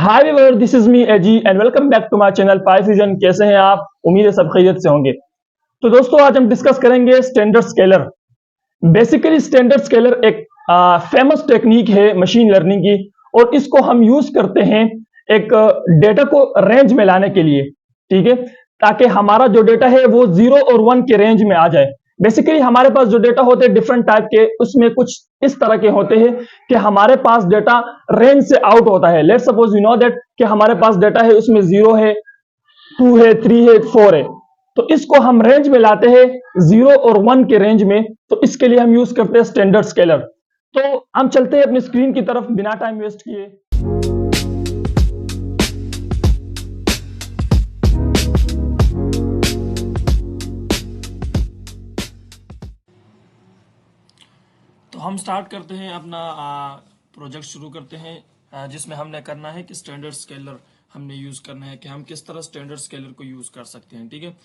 Hi viewer, this is me AG and welcome back to my channel Python. कैसे हैं आप? उम्मीद है सब खैरियत से होंगे। तो दोस्तों, आज हम डिस्कस करेंगे standard scaler. Basically standard scaler एक फेमस टेक्निक है मशीन लर्निंग की, और इसको हम यूज करते हैं एक डेटा को रेंज में लाने के लिए। ठीक है, ताकि हमारा जो डेटा है वो 0 और 1 के रेंज में आ जाए। बेसिकली हमारे पास जो डेटा होते हैं डिफरेंट टाइप के, उसमें कुछ इस तरह के होते हैं कि हमारे पास डेटा रेंज से आउट होता है। Let's suppose you know that कि हमारे पास डेटा है, उसमें 0 है, 2 है, 3 है, 4 है। तो इसको हम रेंज में लाते हैं 0 और 1 के रेंज में। तो इसके लिए हम यूज करते हैं स्टैंडर्ड स्केलर। तो हम चलते हैं अपनी स्क्रीन की तरफ बिना टाइम वेस्ट किए। तो हम स्टार्ट करते हैं अपना प्रोजेक्ट शुरू करते हैं, जिसमें हमने करना है कि स्टैंडर्ड स्केलर हमने यूज करना है कि हम किस तरह स्टैंडर्ड स्केलर को यूज कर सकते हैं। ठीक है,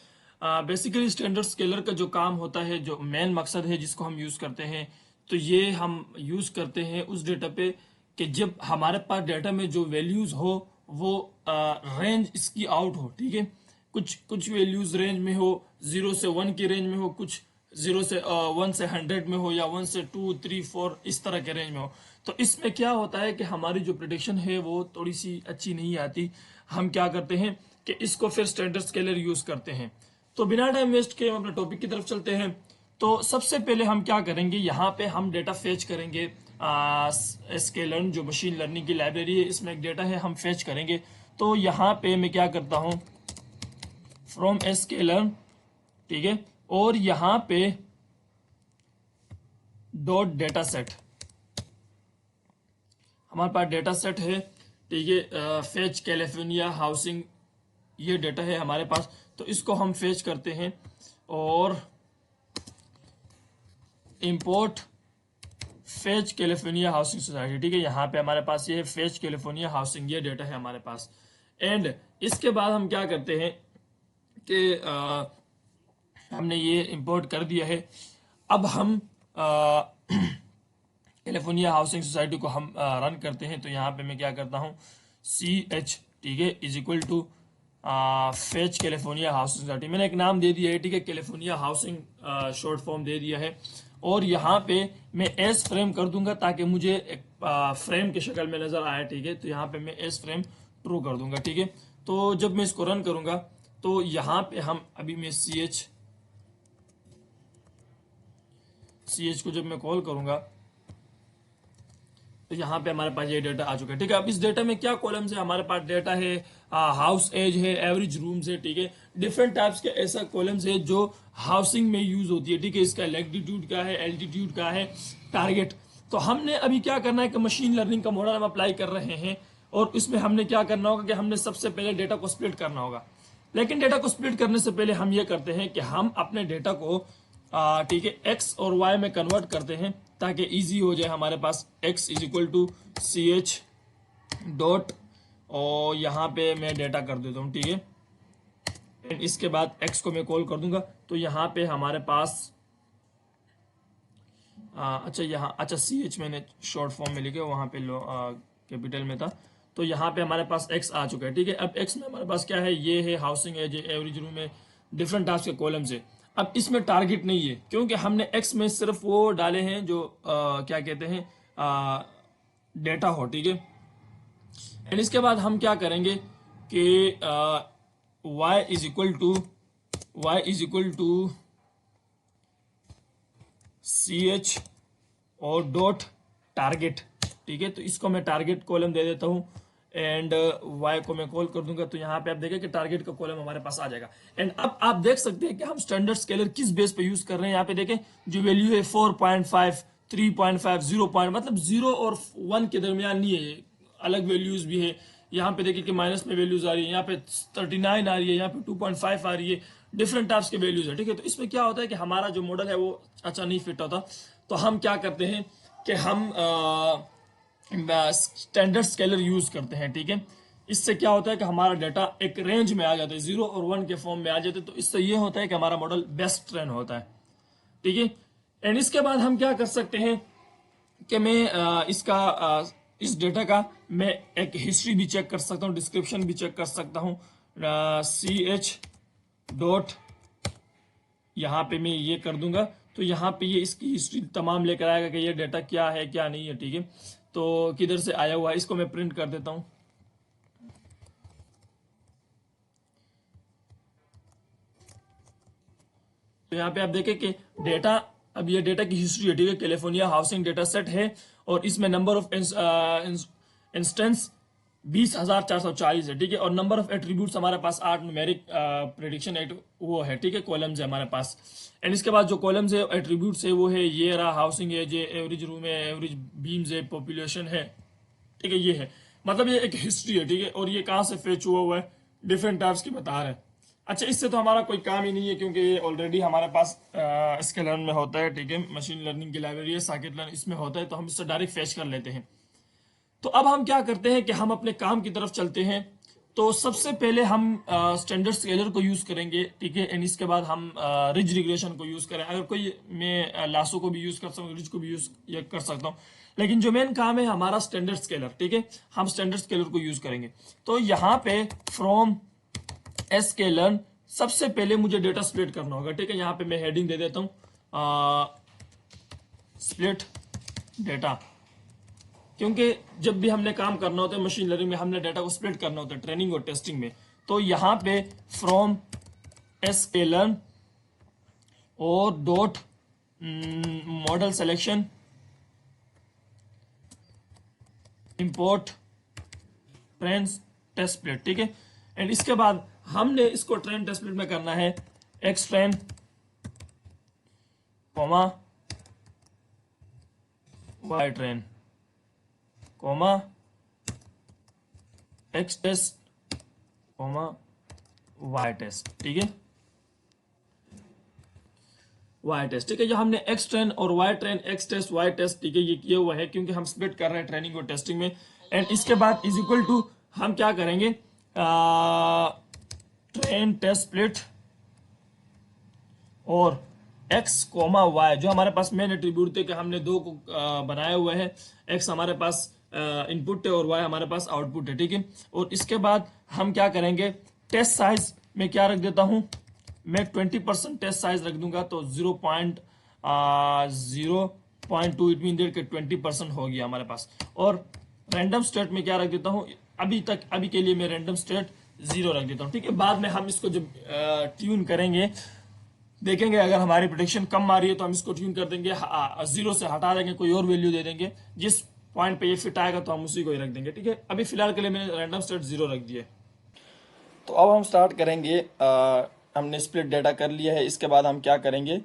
बेसिकली स्टैंडर्ड स्केलर का जो काम होता है, जो मेन मकसद है जिसको हम यूज करते हैं, तो ये हम यूज करते हैं उस डेटा पे कि जब हमारे पास डेटा में जो वैल्यूज हो वो रेंज इसकी आउट हो। ठीक है, कुछ कुछ वैल्यूज रेंज में हो, 0 से 1 की रेंज में हो, कुछ 1 से 100 में हो, या 1 से 2, 3, 4 इस तरह के रेंज में हो। तो इसमें क्या होता है कि हमारी जो प्रिडिक्शन है वो थोड़ी सी अच्छी नहीं आती। हम क्या करते हैं कि इसको फिर स्टैंडर्ड स्केलर यूज करते हैं। तो बिना टाइम वेस्ट के हम अपने टॉपिक की तरफ चलते हैं। तो सबसे पहले हम क्या करेंगे, यहाँ पे हम डेटा फेच करेंगे। स्केलर्न जो मशीन लर्निंग की लाइब्रेरी है, इसमें एक डेटा है, हम फेच करेंगे। तो यहाँ पे मैं क्या करता हूँ, फ्रॉम स्केलर्न, ठीक है, और यहां पे डॉट डेटा सेट, हमारे पास डेटा सेट है। ठीक है, फेच कैलिफोर्निया हाउसिंग, ये डेटा है हमारे पास। तो इसको हम फेच करते हैं और import fetch California housing society. ठीक है, यहाँ पे हमारे पास ये है फेच कैलिफोर्निया हाउसिंग, ये डेटा है हमारे पास। एंड इसके बाद हम क्या करते हैं कि हमने ये इंपोर्ट कर दिया है। अब हम कैलिफोर्निया हाउसिंग सोसाइटी को हम रन करते हैं। तो यहाँ पे मैं क्या करता हूँ, CH, ठीक है, is equal to fetch California housing society. मैंने एक नाम दे दिया है, ठीक है, कैलिफोर्निया हाउसिंग शॉर्ट फॉर्म दे दिया है। और यहाँ पे मैं एस फ्रेम कर दूंगा ताकि मुझे एक फ्रेम की शक्ल में नजर आए। ठीक है, तो यहाँ पे मैं एस फ्रेम ट्रू कर दूंगा। ठीक है, तो जब मैं इसको रन करूंगा तो यहाँ पे हम अभी मैं CH को जब मैं कॉल करूंगा तो यहाँ पे हमारे पास ये डेटा आ चुका है। ठीक है, अब इस डेटा में क्या कॉलम्स है, हमारे पास डेटा है, हाउस एज है, एवरेज रूम्स है। ठीक है, डिफरेंट टाइप्स के ऐसा कॉलम्स है जो हाउसिंग में यूज होती है। ठीक है, इसका लैटिट्यूड क्या है, एल्टीट्यूड क्या है, टारगेट। तो हमने अभी क्या करना है कि मशीन लर्निंग का मॉडल हम अप्लाई कर रहे हैं, और इसमें हमने क्या करना होगा कि हमने सबसे पहले डेटा को स्प्लिट करना होगा। लेकिन डेटा को स्प्लिट करने से पहले हम ये करते हैं कि हम अपने डेटा को ठीक है एक्स और वाई में कन्वर्ट करते हैं ताकि इजी हो जाए हमारे पास। x is equal to CH dot, और यहाँ पे मैं डेटा कर देता हूँ। ठीक है, इसके बाद x को मैं कॉल कर दूंगा। तो यहाँ पे हमारे पास अच्छा CH मैंने शॉर्ट फॉर्म में लिखे, वहां पे कैपिटल में था। तो यहाँ पे हमारे पास x आ चुका है। ठीक है, अब x में हमारे पास क्या है, ये है हाउसिंग एज, एवरेज रूम है, डिफरेंट टाइप्स के कॉलम्स है। अब इसमें टारगेट नहीं है क्योंकि हमने x में सिर्फ वो डाले हैं जो क्या कहते हैं डेटा हो। ठीक है, एंड इसके बाद हम क्या करेंगे कि y is equal to CH और डॉट टारगेट। ठीक है, तो इसको मैं टारगेट कॉलम दे देता हूं, एंड y को मैं कॉल कर दूंगा। तो यहाँ पे आप देखें कि टारगेट का कॉलम हमारे पास आ जाएगा। एंड अब आप देख सकते हैं कि हम स्टैंडर्ड स्केलर किस बेस पे यूज कर रहे हैं। यहाँ पे देखें जो वैल्यू है 4.5, 3.5, 0 मतलब 0 और 1 के दरमियान नहीं है, अलग वैल्यूज भी है। यहाँ पे देखिए कि माइनस में वैल्यूज आ रही है, यहाँ पे 39 आ रही है, यहाँ पे 2.5 आ रही है, डिफरेंट टाइप्स के वैल्यूज है। ठीक है, तो इसमें क्या होता है कि हमारा जो मॉडल है वो अच्छा नहीं फिट होता। तो हम क्या करते हैं कि हम स्टैंडर्ड स्केलर यूज करते हैं। ठीक है, इससे क्या होता है कि हमारा डाटा एक रेंज में आ जाता है, 0 और 1 के फॉर्म में आ जाते हैं। तो इससे ये होता है कि हमारा मॉडल बेस्ट ट्रेन होता है। ठीक है, एंड इसके बाद हम क्या कर सकते हैं कि मैं इसका इस डेटा का मैं एक हिस्ट्री भी चेक कर सकता हूँ, डिस्क्रिप्शन भी चेक कर सकता हूँ। ch डॉट यहाँ पे मैं ये कर दूंगा तो यहाँ पे ये इसकी हिस्ट्री तमाम लेकर आएगा कि ये डेटा क्या है क्या नहीं है, ठीक है। तो किधर से आया हुआ है इसको मैं प्रिंट कर देता हूँ। तो यहाँ पे आप देखें कि डेटा, अब ये डेटा की हिस्ट्री है, ठीक है। कैलिफोर्निया हाउसिंग डेटा सेट है और इसमें नंबर ऑफ इंस्टेंस 20,440 है, ठीक है। और नंबर ऑफ एट्रीब्यूट्स हमारे पास 8 न्यूमेरिक प्रेडिक्शन एट वो है, ठीक है, कॉलम्स है हमारे पास। एंड इसके बाद जो कॉलम्स है एट्रीब्यूट्स है वो है ये रहा, हाउसिंग है, जो एवरेज रूम है, एवरेज बीम्स है, पॉपुलेशन है, ठीक है, ये है। मतलब ये एक हिस्ट्री है, ठीक है। और ये कहाँ से फेच हुआ है, डिफरेंट टाइप्स की बता रहे हैं। अच्छा, इससे तो हमारा कोई काम ही नहीं है क्योंकि ये ऑलरेडी हमारे पास स्केलर्न में होता है, ठीक है। मशीन लर्निंग की लाइब्रेरी है, साइकिट लर्न इसमें होता है, तो हम इससे डायरेक्ट फेच कर लेते हैं। तो अब हम क्या करते हैं कि हम अपने काम की तरफ चलते हैं। तो सबसे पहले हम स्टैंडर्ड स्केलर को यूज करेंगे, ठीक है। एंड इसके बाद हम रिज रिग्रेशन को यूज करें। अगर कोई मैं लासो को भी यूज कर सकता हूँ, रिज को भी यूज कर सकता हूँ, लेकिन जो मेन काम है हमारा स्टैंडर्ड स्केलर, ठीक है, हम स्टैंडर्ड स्केलर को यूज करेंगे। तो यहाँ पे फ्रॉम स्केलर सबसे पहले मुझे डेटा स्प्लिट करना होगा, ठीक है। यहाँ पे मैं हेडिंग दे देता हूँ स्प्लिट डेटा, क्योंकि जब भी हमने काम करना होता है मशीन लर्निंग में, हमने डेटा को स्प्लिट करना होता है ट्रेनिंग और टेस्टिंग में। तो यहाँ पे फ्रॉम स्केलर और dot model selection import train test split, ठीक है। एंड इसके बाद हमने इसको ट्रेन टेस्ट स्प्लिट में करना है X train comma Y train comma X test comma Y test, ठीक है, वाई टेस्ट, ठीक है। जो हमने एक्स ट्रेन और Y train, X test Y test, ठीक है, ये किया हुआ है क्योंकि हम स्प्लिट कर रहे हैं ट्रेनिंग और टेस्टिंग में। एंड इसके बाद इज इक्वल टू हम क्या करेंगे, ट्रेन टेस्ट स्प्लिट और एक्स कोमा वाई, जो हमारे पास मेन एट्रीब्यूट थे कि हमने दो को बनाए हुए हैं। एक्स हमारे पास इनपुट है और वाई हमारे पास आउटपुट है, ठीक है। और इसके बाद हम क्या करेंगे, टेस्ट साइज में क्या रख देता हूं मैं, 20% टेस्ट साइज रख दूंगा, तो 0.2, इट मीन कि 20% हो गया हमारे पास। और रैंडम स्टेट में क्या रख देता हूं, अभी के लिए मैं रैंडम स्टेट 0 रख देता हूं, ठीक है। बाद में हम इसको जब ट्यून करेंगे देखेंगे, अगर हमारी प्रेडिक्शन कम आ रही है तो हम इसको ट्यून कर देंगे, 0 से हटा देंगे, कोई और वैल्यू दे देंगे, जिस पॉइंट पे ये फिट आएगा तो हम उसी को ही रख देंगे, ठीक है। अभी फिलहाल के लिए मैंने रैंडम स्टेट 0 रख दिया। तो अब हम स्टार्ट करेंगे, हमने स्प्लिट डेटा कर लिया है। इसके बाद हम क्या करेंगे,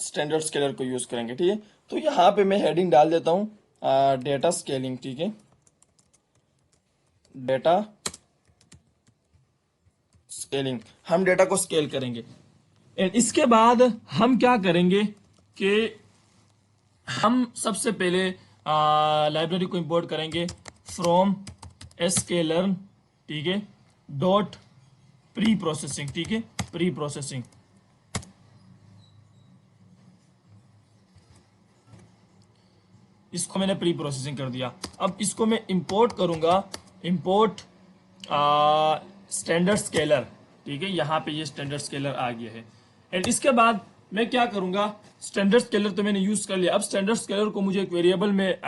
स्टैंडर्ड स्केलर को यूज करेंगे, ठीक है। तो यहाँ पे मैं हेडिंग डाल देता हूँ डेटा स्केलिंग, ठीक है, डेटा स्केलिंग, हम डेटा को स्केल करेंगे। एंड इसके बाद हम क्या करेंगे कि हम सबसे पहले लाइब्रेरी को इंपोर्ट करेंगे फ्रॉम स्केलर, ठीक है, डॉट प्री प्रोसेसिंग, ठीक है, प्री प्रोसेसिंग। इसको मैंने प्री प्रोसेसिंग कर दिया। अब इसको मैं इंपोर्ट करूंगा, इंपोर्ट स्टैंडर्ड स्केलर, ठीक है, यहां पे ये स्टैंडर्ड स्केलर आ गया है। एंड इसके बाद मैं क्या करूंगा, स्टैंडर्ड स्केलर तो मैंने यूज कर लिया, अब स्टैंडर्ड स्केलर को मुझे एक वेरिएबल में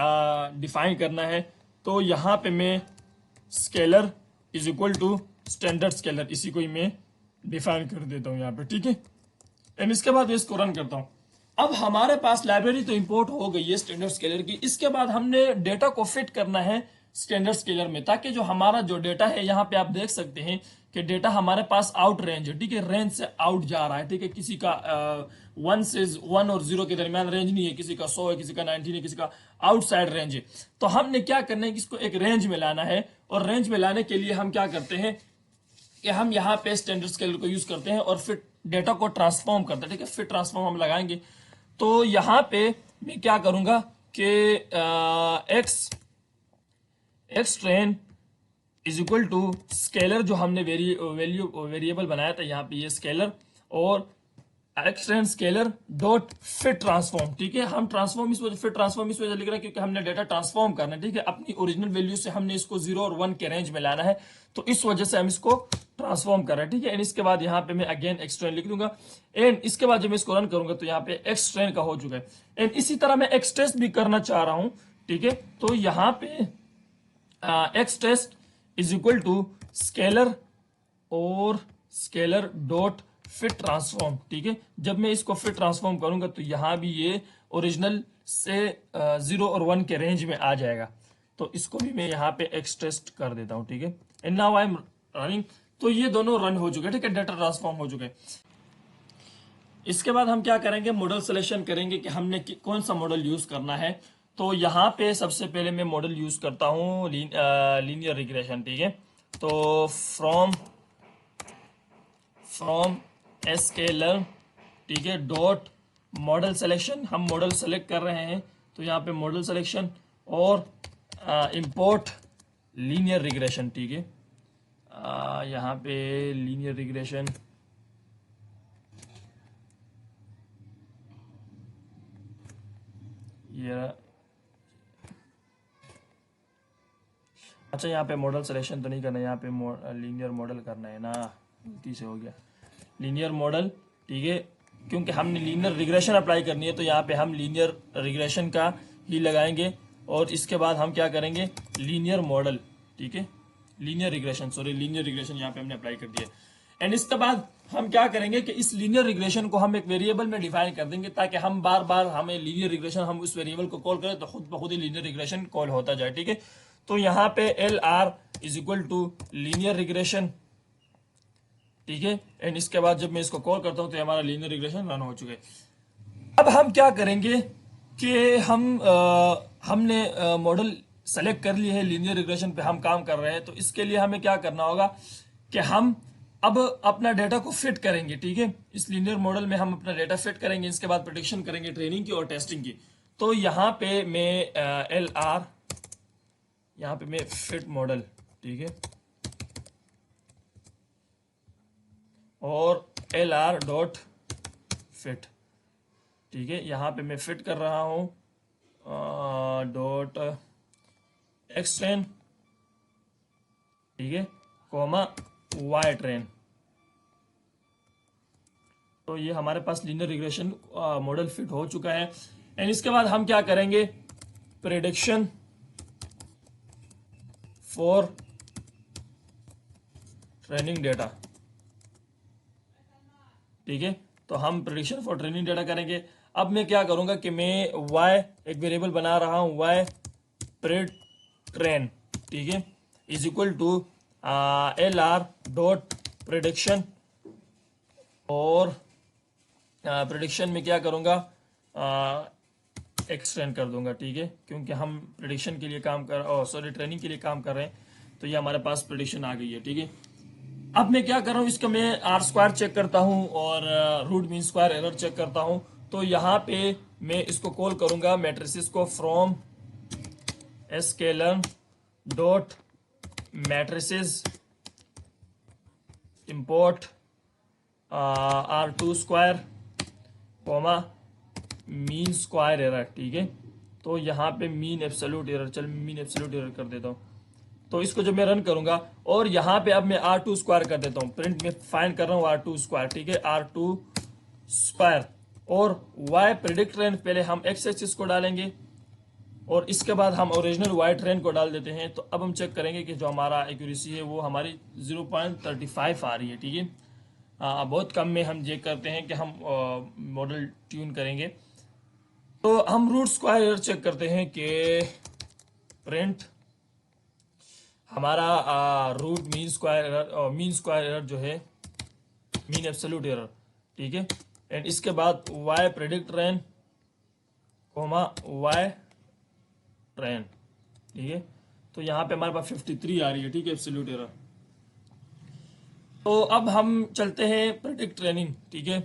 डिफाइन करना है। तो यहां पे मैं scaler is equal to standard scaler, इसी को ही मैं डिफाइन कर देता हूं यहाँ पे, ठीक है। एंड इसके बाद इसको रन करता हूं। अब हमारे पास लाइब्रेरी तो इंपोर्ट हो गई है स्टैंडर्ड स्केलर की। इसके बाद हमने डेटा को फिट करना है स्टैंडर्ड स्केलर में, ताकि जो हमारा जो डेटा है, यहाँ पे आप देख सकते हैं कि डेटा हमारे पास आउट रेंज है, ठीक है, रेंज से आउट जा रहा है, ठीक है। किसी का 1 और 0 के दरमियान रेंज नहीं है, किसी का 100 है, किसी का 90 है, किसी का आउटसाइड रेंज है। तो हमने क्या करना है कि इसको एक रेंज में लाना है, और रेंज में लाने के लिए हम क्या करते हैं कि हम यहाँ पे स्टैंडर्ड स्केलर को यूज करते हैं और फिर डेटा को ट्रांसफॉर्म करते हैं, ठीक है, फिर ट्रांसफॉर्म हम लगाएंगे। तो यहाँ पे मैं क्या करूंगा कि X train is equal to scaler, जो हमने वेरिएबल बनाया था यहाँ पे, ये स्केलर, और extend scalar dot fit transform, ठीक है। हम ट्रांसफॉर्म इस वजह फिट ट्रांसफॉर्म इस वजह लिख रहे हैं क्योंकि हमने डेटा ट्रांसफॉर्म करना है, ठीक है। अपनी ओरिजिनल वैल्यू से हमने इसको 0 और 1 के रेंज में लाना है, तो इस वजह से हम इसको ट्रांसफॉर्म कर रहे हैं, ठीक है। एंड इसके बाद यहाँ पे मैं अगेन एक्सट्रेन लिख दूंगा, एंड इसके बाद जब मैं इसको रन करूंगा तो यहाँ पे एक्सट्रेन का हो चुका है। एंड इसी तरह मैं एक्स टेस्ट भी करना चाह रहा हूं, ठीक है। तो यहाँ पे X test is equal to scaler और स्केलर डॉट फिट ट्रांसफॉर्म, ठीक है। जब मैं इसको फिट ट्रांसफॉर्म करूंगा तो यहां भी ये ओरिजिनल से 0 और 1 के रेंज में आ जाएगा। तो इसको भी मैं यहाँ पे एक्स टेस्ट कर देता हूं, ठीक है। And now I am running, तो ये दोनों रन हो चुके हैं, ठीक है, डेटा ट्रांसफॉर्म हो चुके हैं। इसके बाद हम क्या करेंगे, मॉडल सिलेक्शन करेंगे कि हमने कौन सा मॉडल यूज करना है। तो यहाँ पे सबसे पहले मैं मॉडल यूज करता हूँ लीनियर रिग्रेशन, ठीक है। तो फ्रॉम स्केलर, ठीक है, डॉट मॉडल सिलेक्शन, हम मॉडल सेलेक्ट कर रहे हैं तो यहाँ पे मॉडल सिलेक्शन और इंपोर्ट लीनियर रिग्रेशन, ठीक है। यहाँ पे लीनियर रिग्रेशन, ये अच्छा, यहाँ पे मॉडल सिलेक्शन तो नहीं करना है, यहाँ पे लीनियर मॉडल करना है ना, गलती से हो गया लीनियर मॉडल, ठीक है। क्योंकि हमने लीनियर रिग्रेशन अप्लाई करनी है तो यहाँ पे हम लीनियर रिग्रेशन का ही लगाएंगे, और इसके बाद हम क्या करेंगे, लीनियर मॉडल, ठीक है, linear regression, sorry linear regression यहाँ पे हमने अप्लाई कर दिया। एंड इसके बाद हम क्या करेंगे कि इस लीनियर रिग्रेशन को हम एक वेरिएबल में डिफाइन कर देंगे, ताकि हम बार बार हमें लीनियर रिग्रेशन हम उस वेरिएबल को कॉल करें तो खुद ब खुद ही लीनियर रिग्रेशन कॉल होता जाए, ठीक है। तो यहाँ पे L R is equal to linear regression, ठीक है। एंड इसके बाद जब मैं इसको कॉल करता हूं तो हमारा लीनियर रिग्रेशन रन हो चुके। अब हम क्या करेंगे कि हमने मॉडल सेलेक्ट कर लिए है, लीनियर रिग्रेशन पे हम काम कर रहे हैं, तो इसके लिए हमें क्या करना होगा कि हम अब अपना डेटा को फिट करेंगे, ठीक है। इस लीनियर मॉडल में हम अपना डेटा फिट करेंगे, इसके बाद प्रेडिक्शन करेंगे ट्रेनिंग की और टेस्टिंग की। तो यहाँ पे मैं एल आर, यहाँ पे मैं फिट मॉडल, ठीक है, और एल आर डॉट फिट, ठीक है। यहाँ पे मैं फिट कर रहा हूँ डॉट एक्सट्रेन, ठीक है, कॉमा वाई ट्रेन। तो ये हमारे पास लीनियर रिग्रेशन मॉडल फिट हो चुका है। एंड इसके बाद हम क्या करेंगे, प्रेडिक्शन फॉर ट्रेनिंग डेटा, ठीक है। तो हम प्रेडिक्शन फॉर ट्रेनिंग डेटा करेंगे। अब मैं क्या करूंगा कि मैं y एक वेरिएबल बना रहा हूं, y प्रेड ट्रेन, ठीक है, is equal to L R dot prediction, और प्रेडिक्शन में क्या करूंगा, एक्सटेंड कर दूंगा, ठीक है, क्योंकि हम प्रेडिक्शन के लिए काम कर सॉरी ट्रेनिंग के लिए काम कर रहे हैं, तो ये हमारे पास प्रेडिक्शन आ गई है, ठीक है। अब मैं क्या कर रहा हूँ, इसका मैं आर स्क्वायर चेक करता हूँ और root mean square error check करता हूँ। तो यहाँ पे मैं इसको कॉल करूंगा मैट्रिसेस को from scaler dot matrices import R2 square comma mean square error, ठीक है। तो यहाँ पे मीन एब्सोल्यूट एरर, चल मीन एब्सोल्यूट एरर कर देता हूँ। तो इसको जब मैं रन करूंगा और यहाँ पे अब मैं R2 स्क्वायर कर देता हूँ, प्रिंट में फाइंड कर रहा हूँ R2 स्क्वायर, ठीक है, R2 स्क्वायर, और Y प्रेडिक्ट ट्रेन पहले हम एक्स एक्सिस को डालेंगे और इसके बाद हम ओरिजिनल Y ट्रेन को डाल देते हैं। तो अब हम चेक करेंगे कि जो हमारा एक्यूरेसी है वो हमारी 0.35 आ रही है, ठीक है। बहुत कम में हम चेक करते हैं कि हम मॉडल ट्यून करेंगे। तो हम रूट स्क्वायर एरर चेक करते हैं कि प्रिंट हमारा रूट मीन स्क्वायर एरर जो है मीन एब्सोल्यूट एरर, ठीक है। एंड इसके बाद y predict train comma y train, ठीक है। तो यहाँ पे हमारे पास 53 आ रही है, ठीक है, एब्सोल्यूट एरर। तो अब हम चलते हैं प्रेडिक्ट ट्रेनिंग, ठीक है,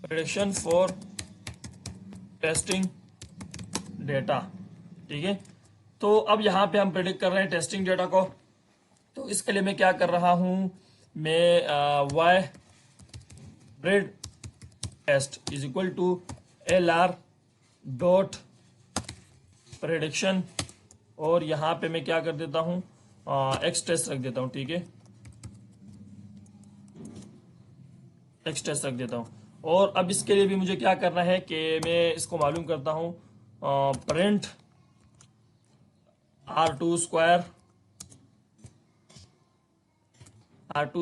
प्रेडिक्शन फॉर टेस्टिंग डेटा, ठीक है। तो अब यहाँ पे हम प्रेडिक्ट कर रहे हैं टेस्टिंग डेटा को। तो इसके लिए मैं क्या कर रहा हूँ, मैं y pred test is equal to LR dot prediction, और यहां पे मैं क्या कर देता हूं, एक्स टेस्ट रख देता हूं, ठीक है, एक्स टेस्ट रख देता हूं। और अब इसके लिए भी मुझे क्या करना है कि मैं इसको मालूम करता हूं, प्रिंट R2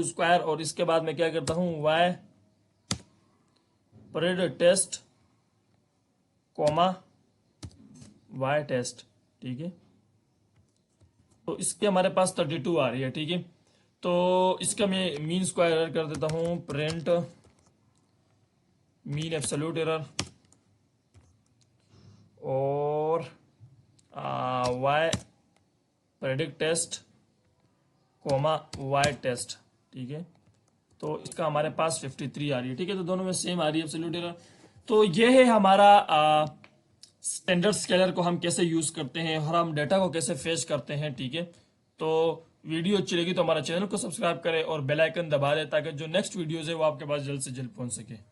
स्क्वायर, और इसके बाद मैं क्या करता हूं, Y pred test comma Y test, ठीक है। तो इसके हमारे पास 32 आ रही है, ठीक है। तो इसका मैं मीन स्क्वायर एरर कर देता हूं, प्रिंट मीन एब्सोल्यूट एरर, और Y predict test comma Y test, ठीक है। तो इसका हमारे पास 53 आ रही है, ठीक है। तो दोनों में सेम आ रही है एब्सोल्यूट एरर। तो ये है हमारा स्टैंडर्ड स्केलर को हम कैसे यूज करते हैं और हम डेटा को कैसे फेच करते हैं, ठीक है। तो वीडियो अच्छी लगी तो हमारा चैनल को सब्सक्राइब करें और बेल आइकन दबा दें ताकि जो नेक्स्ट वीडियोस है वो आपके पास जल्द से जल्द पहुंच सके।